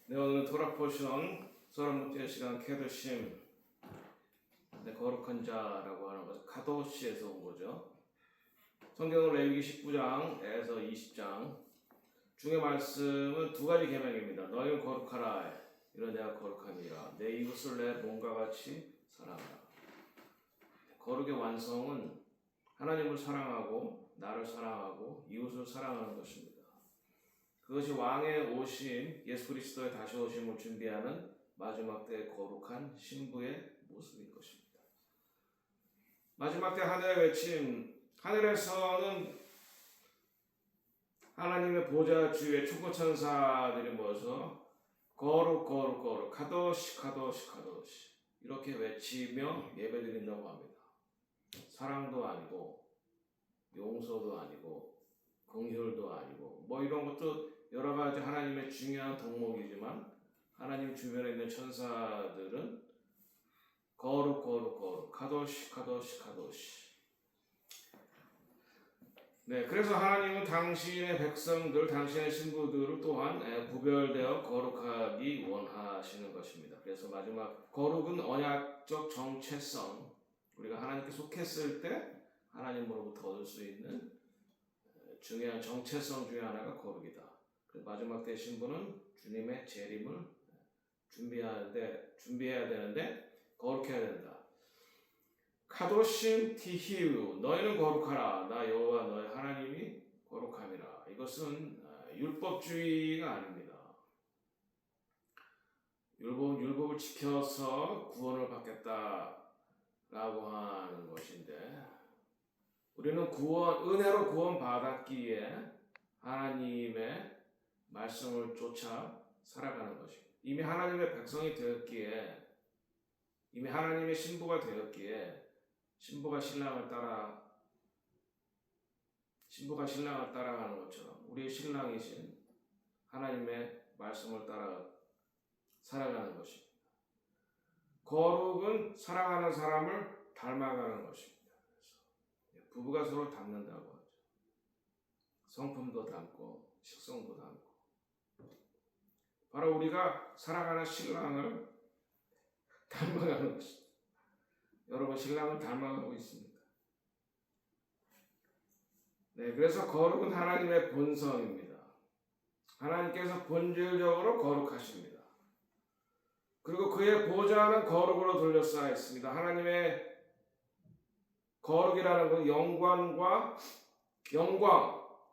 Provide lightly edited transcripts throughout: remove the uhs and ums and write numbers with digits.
네, 오늘 토라 포션 30번째 시간 케르심, 거룩한 자라고 하는 것, 카도시에서 온 거죠. 성경은 레위기 19장에서 20장 중의 말씀은 두 가지 계명입니다. 너희는 거룩하라, 이런 내가 거룩함이라. 내 이웃을 내 몸과 같이 사랑하라. 거룩의 완성은 하나님을 사랑하고 나를 사랑하고 이웃을 사랑하는 것입니다. 그것이 왕의 오심, 예수 그리스도의 다시 오심을 준비하는 마지막 때의 거룩한 신부의 모습인 것입니다. 마지막 때 하늘의 외침, 하늘에서는 하나님의 보좌 주위에 천군천사들이 모여서 거룩 거룩 거룩 카도시 카도시 카도시 이렇게 외치며 예배드린다고 합니다. 사랑도 아니고 용서도 아니고 긍휼도 아니고 뭐 이런 것도 여러 가지 하나님의 중요한 덕목이지만 하나님 주변에 있는 천사들은 거룩 거룩 거룩 카도시 카도시 카도시. 네, 그래서 하나님은 당신의 백성들, 당신의 신부들을 또한 구별되어 거룩하기 원하시는 것입니다. 그래서 마지막 거룩은 언약적 정체성, 우리가 하나님께 속했을 때 하나님으로부터 얻을 수 있는 중요한 정체성 중에 하나가 거룩이다. 그래서 마지막 때 신부는 주님의 재림을 준비해야 되는데 거룩해야 된다. 카도심 티히우, 너희는 거룩하라. 나 여호와 너희 하나님이 거룩함이라. 이것은 율법주의가 아닙니다. 율법을 지켜서 구원을 받겠다라고 하는 것인데, 우리는 은혜로 구원 받았기에 하나님의 말씀을 쫓아 살아가는 것입니다. 이미 하나님의 백성이 되었기에, 이미 하나님의 신부가 되었기에, 신부가 신랑을 따라가는 것처럼 우리의 신랑이신 하나님의 말씀을 따라 살아가는 것입니다. 거룩은 사랑하는 사람을 닮아가는 것입니다. 그래서 부부가 서로 닮는다고 하죠. 성품도 닮고 식성도 닮고. 바로 우리가 사랑하는 신랑을 닮아가는 것입니다. 여러분, 신랑을 닮아가고 있습니다. 네, 그래서 거룩은 하나님의 본성입니다. 하나님께서 본질적으로 거룩하십니다. 그리고 그의 보좌는 거룩으로 둘러싸여 있습니다. 하나님의 거룩이라는 건 영광,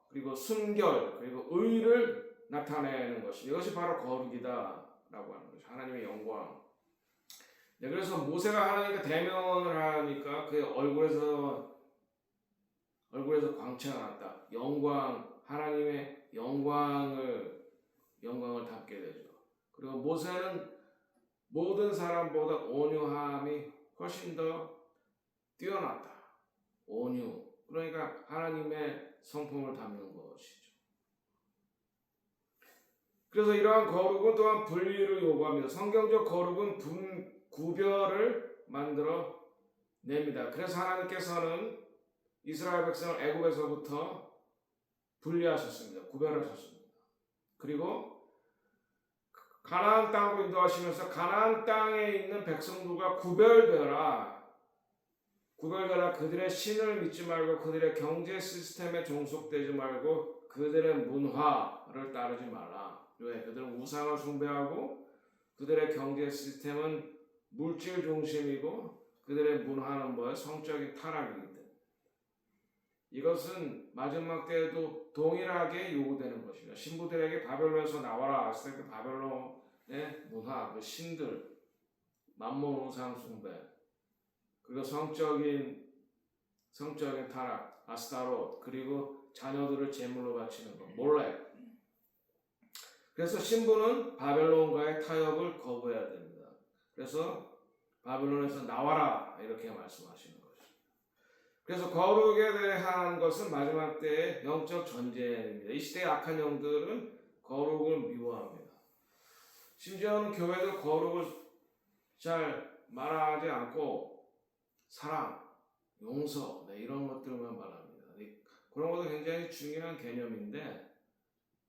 그리고 순결, 그리고 의를 나타내는 것입니다. 이것이 바로 거룩이다라고 하는 것이죠. 하나님의 영광. 네, 그래서 모세가 하나님과 대면을 하니까 그의 얼굴에서 광채가 났다. 하나님의 영광을 담게 되죠. 그리고 모세는 모든 사람보다 온유함이 훨씬 더 뛰어났다. 온유. 그러니까 하나님의 성품을 담는 것이죠. 그래서 이러한 거룩은 또한 분리를 요구합니다. 성경적 거룩은 구별을 만들어 냅니다. 그래서 하나님께서는 이스라엘 백성을 애굽에서부터 분리하셨습니다. 구별하셨습니다. 그리고 가나안 땅으로 인도하시면서 가나안 땅에 있는 백성들과 구별되라. 그들의 신을 믿지 말고 그들의 경제 시스템에 종속되지 말고 그들의 문화를 따르지 마라. 왜? 그들은 우상을 숭배하고 그들의 경제 시스템은 물질 중심이고 그들의 문화는 성적인 타락이기 때문에 이것은 마지막 때에도 동일하게 요구되는 것입니다. 신부들에게 바벨론에서 나와라 했을 때 바벨론의 문화, 그 신들, 만몬 우상 숭배, 그리고 성적인 타락, 아스타롯, 그리고 자녀들을 제물로 바치는 것, 몰렉. 그래서 신부는 바벨론과의 타협을 거부해야 됩니다. 그래서 바벨론에서 나와라 이렇게 말씀하시는 것입니다. 그래서 거룩에 대한 것은 마지막 때의 영적 전쟁입니다. 이 시대의 악한 영들은 거룩을 미워합니다. 심지어는 교회도 거룩을 잘 말하지 않고 사랑, 용서 이런 것들만 말합니다. 그런 것도 굉장히 중요한 개념인데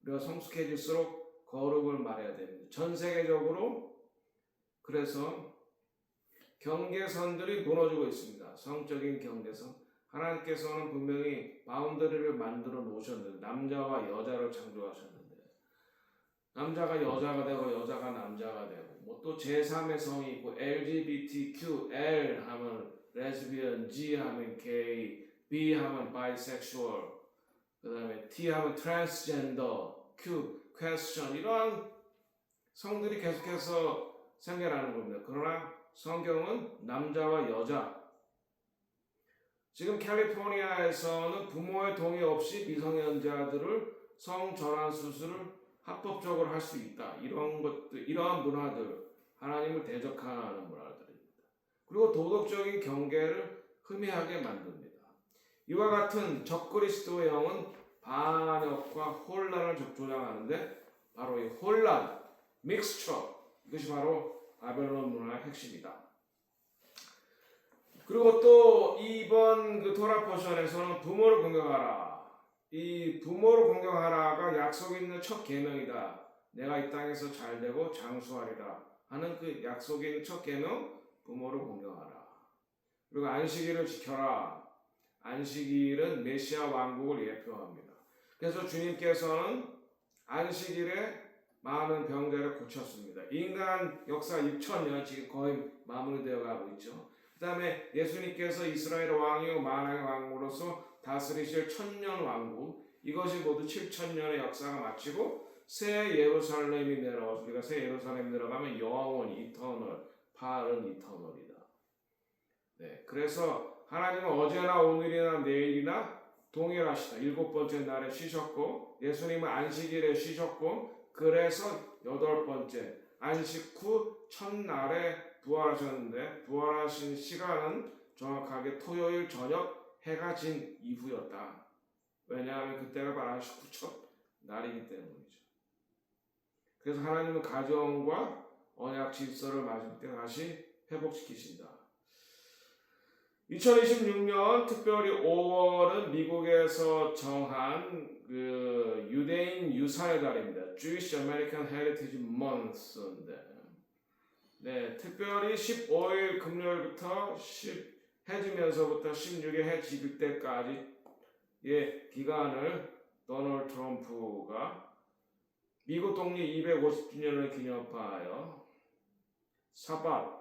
우리가 성숙해질수록 거룩을 말해야 됩니다. 전 세계적으로 그래서 경계선들이 무너지고 있습니다. 성적인 경계선. 하나님께서는 분명히 바운더리를 만들어 놓으셨는데 남자와 여자를 창조하셨는데 남자가 여자가 되고 여자가 남자가 되고 뭐 또 제3의 성이 있고 LGBTQ L 하면 레즈비언, G 하면 게이, B 하면 바이섹슈얼, 그 다음에 T 하면 트랜스젠더, Q 퀘스천 이러한 성들이 계속해서 생겨나는 겁니다. 그러나 성경은 남자와 여자 지금 캘리포니아에서는 부모의 동의 없이 미성년자들을 성전환 수술을 합법적으로 할 수 있다. 이런 것들, 이러한 문화들, 하나님을 대적하는 문화들입니다. 그리고 도덕적인 경계를 흠이하게 만듭니다. 이와 같은 적그리스도의 영은 반역과 혼란을 조장하는데 바로 이 혼란, 믹스처, 이것이 바로 바벨론 문화의 핵심이다. 그리고 또 이번 그 토라 포션에서는 부모를 공경하라. 이 부모를 공경하라가 약속 있는 첫 계명이다. 내가 이 땅에서 잘되고 장수하리라 하는 그 약속 있는 첫 계명, 부모를 공경하라. 그리고 안식일을 지켜라. 안식일은 메시아 왕국을 예표합니다. 그래서 주님께서는 안식일에 많은 병자를 고쳤습니다. 인간 역사 6,000년 지금 거의 마무리되어 가고 있죠. 그 다음에 예수님께서 이스라엘 왕이요 만왕의 왕으로서 다스리실 1000년 왕국, 이것이 모두 7000년의 역사가 마치고 새 예루살렘이 내려와서 우리가 새 예루살렘 내려가면 영원히 이터널, 팔은 이터널이다. 네, 그래서 하나님은 어제나 오늘이나 내일이나 동일하시다. 7번째 날에 쉬셨고 예수님은 안식일에 쉬셨고 그래서 8번째 안식 후 첫날에 부활하셨는데 부활하신 시간은 정확하게 토요일 저녁 해가 진 이후였다. 왜냐하면 그때가 바로 안식 후 첫 날이기 때문이죠. 그래서 하나님은 가정과 언약 질서를 마칠 때 다시 회복시키신다. 2026년 특별히 5월은 미국에서 정한 그 유대인 유산의 달입니다. Jewish American Heritage Month인데, 네, 특별히 15일 금요일부터 해지면서부터 16일 해질 때까지의 기간을 도널드 트럼프가 미국 독립 250주년을 기념하여 사bat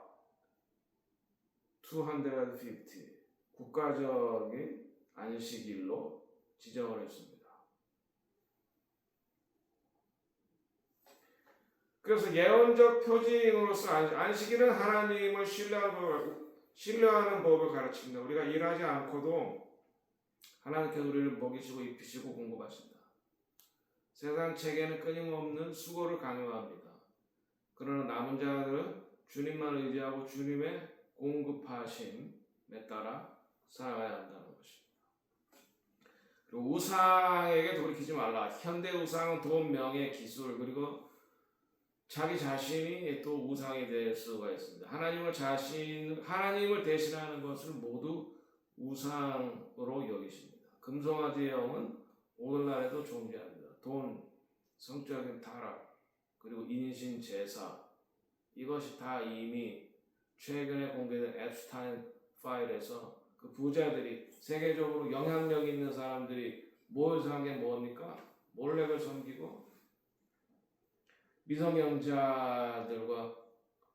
250 국가적인 안식일로 지정을 했습니다. 그래서 예언적 표징으로서 안식일은 하나님을 신뢰하는 법을 가르칩니다. 우리가 일하지 않고도 하나님께서 우리를 먹이시고 입히시고 공급하신다. 세상 책에는 끊임없는 수고를 강요합니다. 그러나 남은 자들은 주님만 의지하고 주님의 공급하심에 따라 살아가야 한다는 것입니다. 그리고 우상에게 돌이키지 말라. 현대 우상은 돈, 명예, 기술 그리고 자기 자신이 또 우상이 될 수가 있습니다. 하나님을 대신하는 것을 모두 우상으로 여기십니다. 금송아지의 영은 오늘날에도 존재합니다. 돈, 성적인 타락, 그리고 인신 제사, 이것이 다 이미 최근에 공개된 앱스타인 파일에서 그 부자들이 세계적으로 영향력 있는 사람들이 모여서 한 게 뭡니까? 몰렉을 섬기고 미성년자들과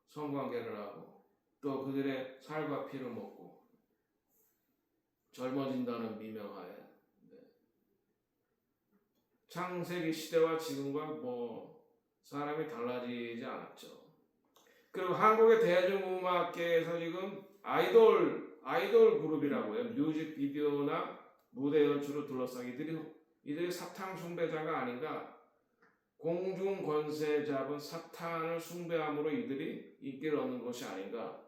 성관계를 하고 또 그들의 살과 피를 먹고 젊어진다는 미명하에 창세기 시대와 지금과 사람이 달라지지 않았죠. 그리고 한국의 대중음악계에서 지금 아이돌 그룹이라고 해요. 뮤직비디오나 무대 연출을 둘러싸기 이들이 사탄 숭배자가 아닌가. 공중 권세 잡은 사탄을 숭배함으로 이들이 인기를 얻는 것이 아닌가.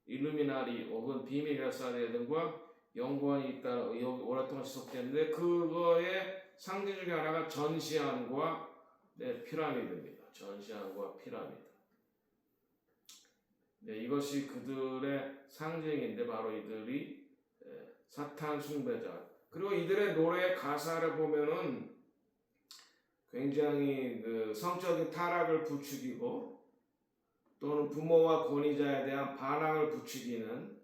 일루미나리 혹은 비밀 결사대 등과 연관이 있다 오랫동안 지속됐는데 그거의 상징 중에 하나가 전시안과 피라미드입니다. 전시안과 피라미드. 네, 이것이 그들의 상징인데 바로 이들이 사탄 숭배자. 그리고 이들의 노래 가사를 보면은 굉장히 그 성적인 타락을 부추기고 또는 부모와 권위자에 대한 반항을 부추기는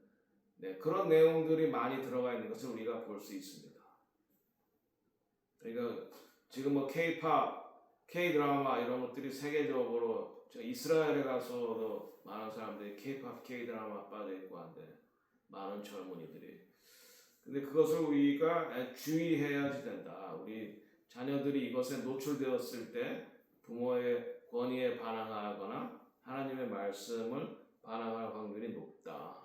그런 내용들이 많이 들어가 있는 것을 우리가 볼 수 있습니다. 그러니까 지금 뭐 K-팝, K-드라마 이런 것들이 세계적으로 이스라엘에 가서도 많은 사람들이 K-팝, K-드라마 빠져 있고 한데 많은 젊은이들이. 근데 그것을 우리가 주의해야지 된다. 우리 자녀들이 이것에 노출되었을 때 부모의 권위에 반항하거나 하나님의 말씀을 반항할 확률이 높다.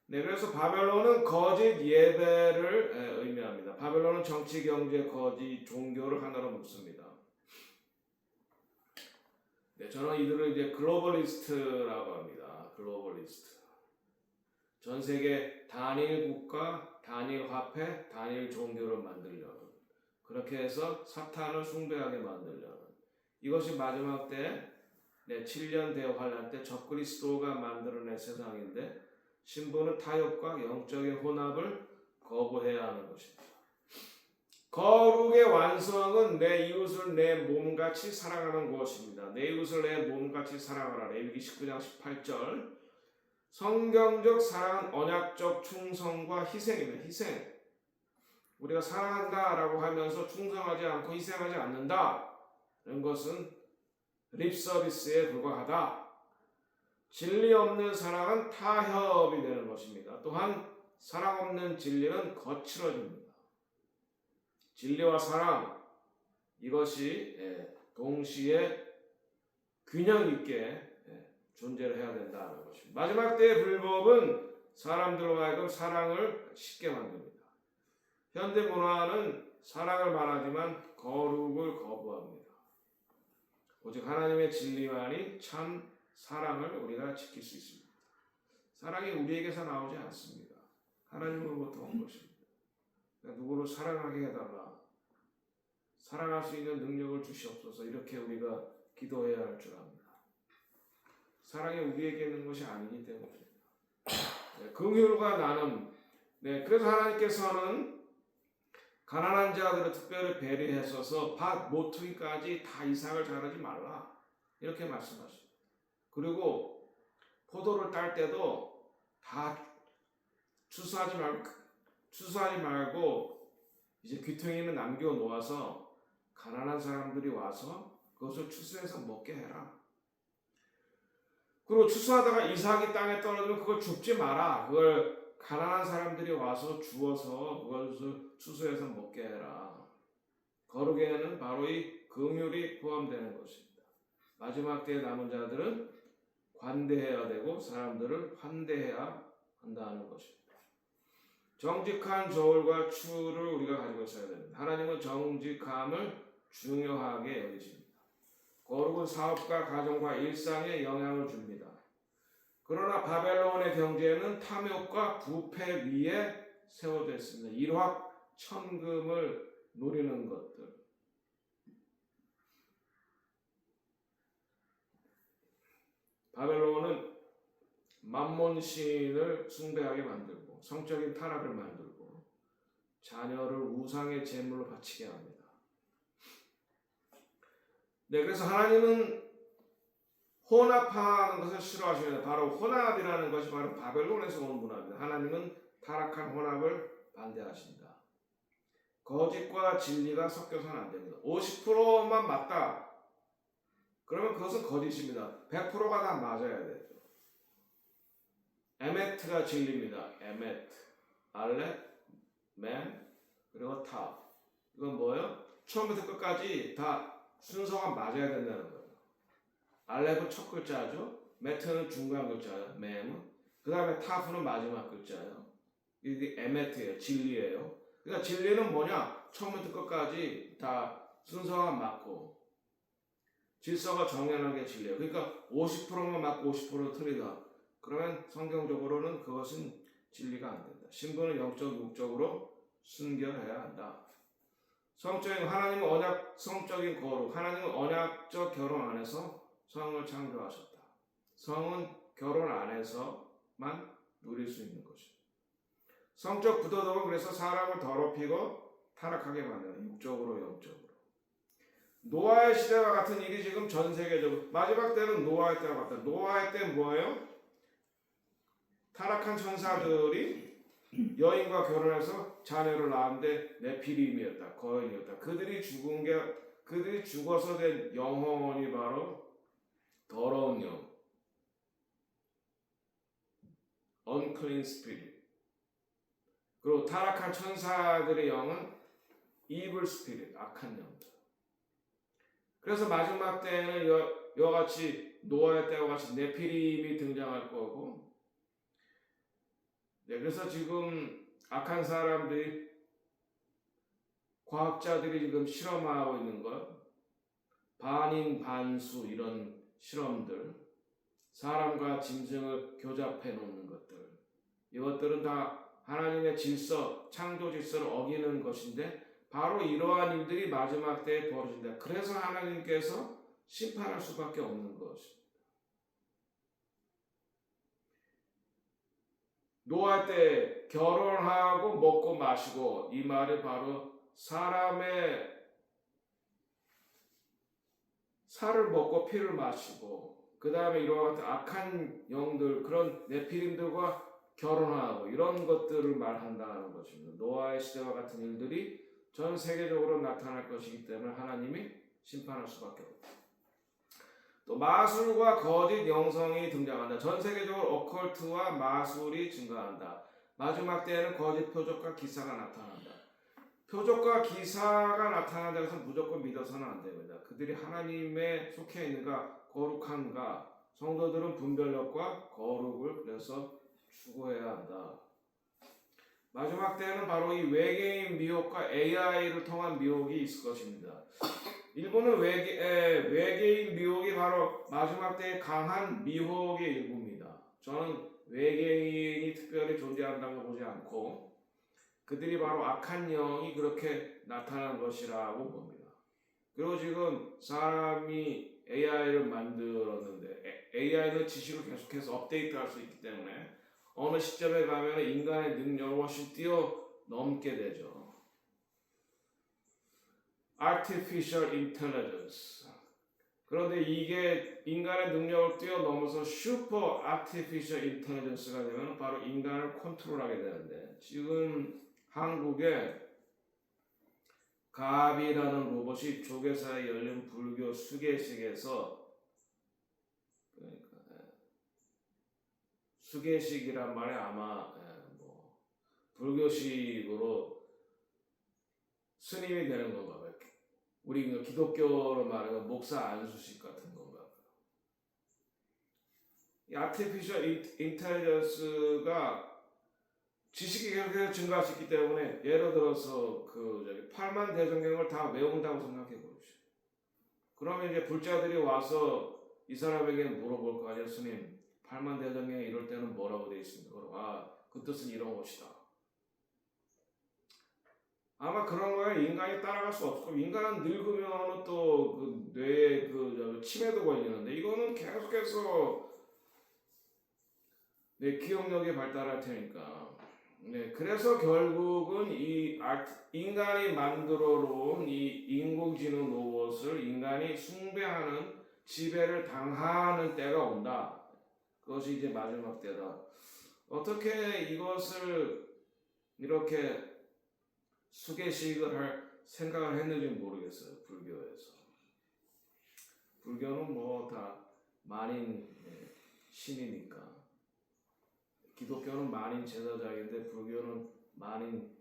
그래서 바벨론은 거짓 예배를 의미합니다. 바벨론은 정치, 경제, 거짓, 종교를 하나로 묶습니다. 저는 이들을 이제 글로벌리스트라고 합니다. 글로벌리스트. 전 세계 단일 국가, 단일 화폐, 단일 종교를 만들려는, 그렇게 해서 사탄을 숭배하게 만들려는, 이것이 마지막 때 7년 대환란 때 적그리스도가 만들어낸 세상인데 신부는 타협과 영적인 혼합을 거부해야 하는 것입니다. 거룩의 완성은 내 이웃을 내 몸같이 사랑하는 것입니다. 내 이웃을 내 몸같이 사랑하라. 레위기 19장 18절. 성경적 사랑은 언약적 충성과 희생입니다. 희생. 우리가 사랑한다라고 하면서 충성하지 않고 희생하지 않는다. 이런 것은 립서비스에 불과하다. 진리 없는 사랑은 타협이 되는 것입니다. 또한 사랑 없는 진리는 거칠어집니다. 진리와 사랑, 이것이 동시에 균형 있게 존재를 해야 된다는 것입니다. 마지막 때의 불법은 사람들로 하여금 사랑을 쉽게 만듭니다. 현대 문화는 사랑을 말하지만 거룩을 거부합니다. 오직 하나님의 진리만이 참 사랑을 우리가 지킬 수 있습니다. 사랑이 우리에게서 나오지 않습니다. 하나님으로부터 온 것입니다. 누구를 사랑하게 해달라. 사랑할 수 있는 능력을 주시옵소서. 이렇게 우리가 기도해야 할 줄 압니다. 사랑이 우리에게 있는 것이 아니기 때문입니다. 긍휼과 나눔. 그래서 하나님께서는 가난한 자들을 특별히 배려하셔서 밭 모퉁이까지 다 이삭을 자르지 말라. 이렇게 말씀하십니다. 그리고 포도를 딸 때도 다 추수하지 말고 이제 귀퉁이는 남겨 놓아서 가난한 사람들이 와서 그것을 추수해서 먹게 해라. 그리고 추수하다가 이삭이 땅에 떨어지면 그걸 줍지 마라. 그걸 가난한 사람들이 와서 주어서 그것을 추수해서 먹게 해라. 거룩에는 바로 이 긍휼이 포함되는 것입니다. 마지막 때에 남은 자들은 관대해야 되고 사람들을 환대해야 한다는 것입니다. 정직한 저울과 추를 우리가 가지고 있어야 됩니다. 하나님은 정직함을 중요하게 여기십니다. 거룩은 사업과 가정과 일상에 영향을 줍니다. 그러나 바벨론의 경제는 탐욕과 부패 위에 세워져 있습니다. 일확천금을 노리는 것들. 바벨론은 만몬신을 숭배하게 만들고 성적인 타락을 만들고 자녀를 우상의 제물로 바치게 합니다. 그래서 하나님은 혼합하는 것을 싫어하시는데 바로 혼합이라는 것이 바로 바벨론에서 온 문화입니다. 하나님은 타락한 혼합을 반대하신다. 거짓과 진리가 섞여서는 안 됩니다. 50%만 맞다. 그러면 그것은 거짓입니다. 100%가 다 맞아야 되죠. 에메트가 진리입니다. 에메트, 알렛, 맨, 그리고 타. 이건 뭐예요? 처음부터 끝까지 다 순서가 맞아야 된다는 거예요. 알렙은 첫 글자죠. 메트는 중간 글자예요. 맴. 그 다음에 타프는 마지막 글자예요. 이게 에메트예요. 진리예요. 그러니까 진리는 뭐냐? 처음부터 끝까지 다 순서가 맞고 질서가 정연하게 진리예요. 그러니까 50%만 맞고 50% 틀리다. 그러면 성경적으로는 그것은 진리가 안 된다. 신부는 영적, 육적으로 순결해야 한다. 성적인 하나님은 성적인 거룩. 하나님은 언약적 결혼 안에서 성을 창조하셨다. 성은 결혼 안에서만 누릴 수 있는 것입니다. 성적 부도덕은 그래서 사람을 더럽히고 타락하게 만드는 육적으로 영적으로. 노아의 시대와 같은 일이 지금 전 세계적으로 마지막 때는 노아의 때와 같다. 노아의 때 뭐예요? 타락한 천사들이 여인과 결혼해서 자녀를 낳았는데 네피림이었다. 거인이었다. 그들이 죽어서 된 영혼이 바로 더러운 영, unclean spirit. 그리고 타락한 천사들의 영은 evil spirit, 악한 영들. 그래서 마지막 때에는 이와 같이 노아의 때와 같이 네피림이 등장할 거고, 네, 그래서 지금 악한 사람들이 과학자들이 지금 실험하고 있는 것, 반인 반수 이런 실험들, 사람과 짐승을 교잡해 놓는 것들, 이것들은 다 하나님의 질서, 창조 질서를 어기는 것인데 바로 이러한 일들이 마지막 때에 벌어진다. 그래서 하나님께서 심판할 수밖에 없는 것입니다. 노아 때 결혼하고 먹고 마시고, 이 말이 바로 사람의 살을 먹고 피를 마시고, 그 다음에 이와 같은 악한 영들, 그런 네피림들과 결혼하고 이런 것들을 말한다는 것입니다. 노아의 시대와 같은 일들이 전 세계적으로 나타날 것이기 때문에 하나님이 심판할 수밖에 없다. 또 마술과 거짓 영성이 등장한다. 전 세계적으로 오컬트와 마술이 증가한다. 마지막 때에는 거짓 표적과 기사가 나타난다. 표적과 기사가 나타난다고 해서 무조건 믿어서는 안 됩니다. 그들이 하나님에 속해 있는가, 거룩한가, 성도들은 분별력과 거룩을 그래서 추구해야 한다. 마지막 때에는 바로 이 외계인 미혹과 AI를 통한 미혹이 있을 것입니다. 일본은 외계인 미혹이 바로 마지막 때의 강한 미혹의 일부입니다. 저는 외계인이 특별히 존재한다고 보지 않고 그들이 바로 악한 영이 그렇게 나타난 것이라고 봅니다. 그리고 지금 사람이 AI를 만들었는데 AI는 지식을 계속해서 업데이트할 수 있기 때문에 어느 시점에 가면 인간의 능력을 훨씬 뛰어넘게 되죠. Artificial Intelligence. 그런데 이게 인간의 능력을 뛰어넘어서 Super Artificial Intelligence가 되면 바로 인간을 컨트롤하게 되는데 지금 한국에 갑이라는 로봇이 조계사에 열린 불교 수계식에서, 그러니까 수계식이란 말이 아마 불교식으로 스님이 되는 건가 봐요. 우리 기독교로 말하면 목사 안수식 같은 건가 봐요. 이 Artificial Intelligence가 지식이 계속해서 증가할 수 있기 때문에 예를 들어서 8만 대성경을 다 외운다고 생각해 보십시오. 그러면 이제 불자들이 와서 이 사람에게 물어볼 거 아니에요. 스님, 8만 대성경에 이럴 때는 뭐라고 되어 있습니까? 그 뜻은 이런 것이다. 아마 그런 거에 인간이 따라갈 수 없고, 인간은 늙으면 또 그 뇌에 치매도 걸리는데 이거는 계속해서 내 기억력이 발달할 테니까. 네, 그래서 결국은 인간이 만들어 놓은 이 인공지능 로봇을 인간이 숭배하는 지배를 당하는 때가 온다. 그것이 이제 마지막 때다. 어떻게 이것을 이렇게 수계식을 할 생각을 했는지 모르겠어요. 불교에서. 불교는 다 만인 신이니까. 기독교는 만인 제사장인데 불교는 만인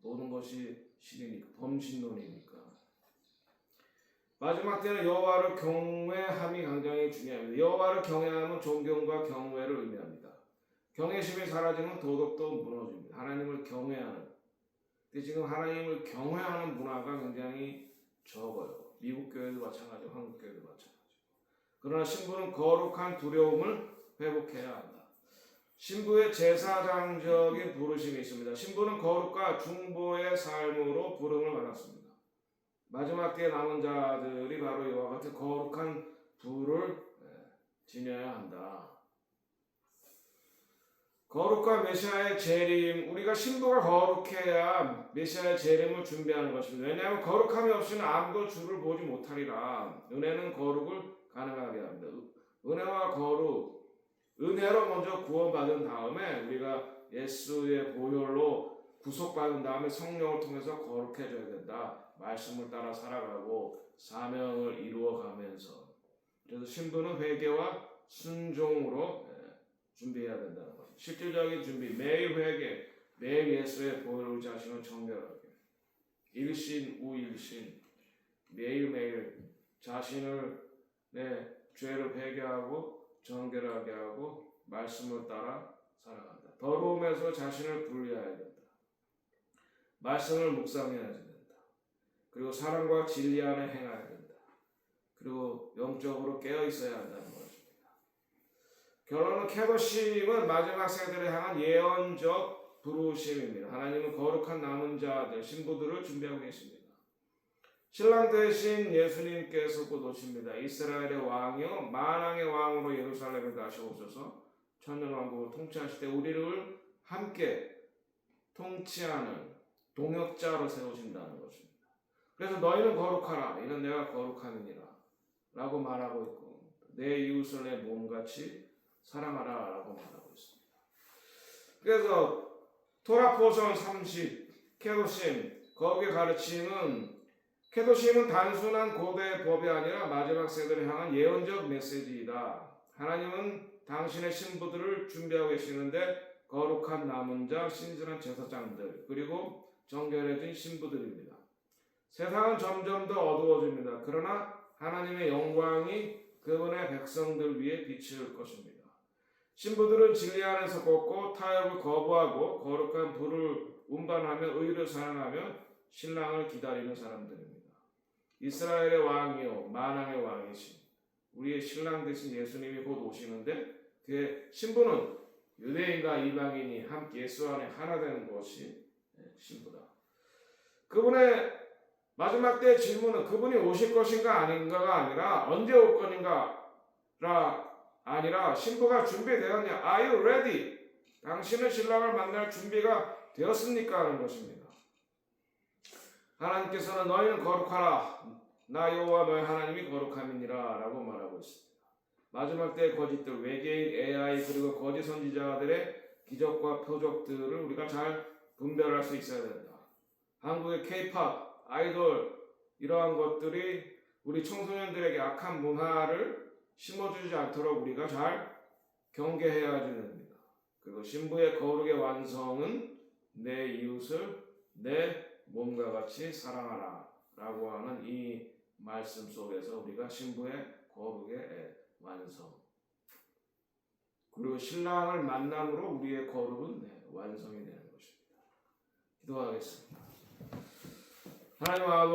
모든 것이 신이니까, 범신론이니까. 마지막 때는 여호와를 경외함이 굉장히 중요합니다. 여호와를 경외함은 존경과 경외를 의미합니다. 경외심이 사라지면 도덕도 무너집니다. 하나님을 경외하는. 근데 지금 하나님을 경외하는 문화가 굉장히 적어요. 미국 교회도 마찬가지고 한국 교회도 마찬가지고. 그러나 신부는 거룩한 두려움을 회복해야 한다. 신부의 제사장적인 부르심이 있습니다. 신부는 거룩과 중보의 삶으로 부름을 받았습니다. 마지막 때에 남은 자들이 바로 이와 같은 거룩한 부를 지녀야 한다. 거룩과 메시아의 재림, 우리가 신부가 거룩해야 메시아의 재림을 준비하는 것입니다. 왜냐하면 거룩함이 없이는 아무도 주를 보지 못하리라. 은혜는 거룩을 가능하게 합니다. 은혜와 거룩, 은혜로 먼저 구원받은 다음에 우리가 예수의 보혈로 구속받은 다음에 성령을 통해서 거룩해져야 된다. 말씀을 따라 살아가고 사명을 이루어가면서. 그래서 신부는 회개와 순종으로 준비해야 된다는 거죠. 실질적인 준비, 매일 회개, 매일 예수의 보혈로 자신을 정결하게, 일신 우일신, 매일매일 자신을 죄를 회개하고 정결하게 하고 말씀을 따라 살아간다. 더러움에서 자신을 분리해야 된다. 말씀을 묵상해야 된다. 그리고 사랑과 진리 안에 행해야 된다. 그리고 영적으로 깨어 있어야 한다는 것입니다. 결론은 캐도심은 마지막 세대를 향한 예언적 부르심입니다. 하나님은 거룩한 남은 자들, 신부들을 준비하고 계십니다. 신랑 되신 예수님께서 곧 오십니다. 이스라엘의 왕이요 만왕의 왕으로 예루살렘에 다시 오셔서 천년왕국을 통치하실 때 우리를 함께 통치하는 동역자로 세우신다는 것입니다. 그래서 너희는 거룩하라. 이는 내가 거룩함이니라 라고 말하고 있고, 내 이웃을 내 몸같이 사랑하라 라고 말하고 있습니다. 그래서 토라포션 30 캐도심, 거기에 가르침은, 캐도심은 단순한 고대 법이 아니라 마지막 세대를 향한 예언적 메시지이다. 하나님은 당신의 신부들을 준비하고 계시는데 거룩한 남은 자, 신실한 제사장들, 그리고 정결해진 신부들입니다. 세상은 점점 더 어두워집니다. 그러나 하나님의 영광이 그분의 백성들 위에 비칠 것입니다. 신부들은 진리 안에서 걷고 타협을 거부하고 거룩한 불을 운반하며 의를 사랑하며 신랑을 기다리는 사람들입니다. 이스라엘의 왕이요 만왕의 왕이신 우리의 신랑 되신 예수님이 곧 오시는데 그의 신부는 유대인과 이방인이 함께 예수 안에 하나 되는 것이 신부다. 그분의 마지막 때의 질문은 그분이 오실 것인가 아닌가가 아니라 언제 올 것인가라 아니라 신부가 준비되었냐? Are you ready? 당신은 신랑을 만날 준비가 되었습니까? 하는 것입니다. 하나님께서는 너희는 거룩하라. 나 여호와 너희 하나님이 거룩함이니라 라고 말하고 있습니다. 마지막 때의 거짓들, 외계인, AI 그리고 거짓 선지자들의 기적과 표적들을 우리가 잘 분별할 수 있어야 된다. 한국의 K-pop, 아이돌 이러한 것들이 우리 청소년들에게 악한 문화를 심어주지 않도록 우리가 잘 경계해야 됩니다. 그리고 신부의 거룩의 완성은 내 이웃을 내 몸과 같이 사랑하라 라고 하는 이 말씀 속에서 우리가 신부의 거룩의 완성 그리고 신랑을 만남으로 우리의 거룩은 완성이 되는 것입니다. 기도하겠습니다. 하나님 아버지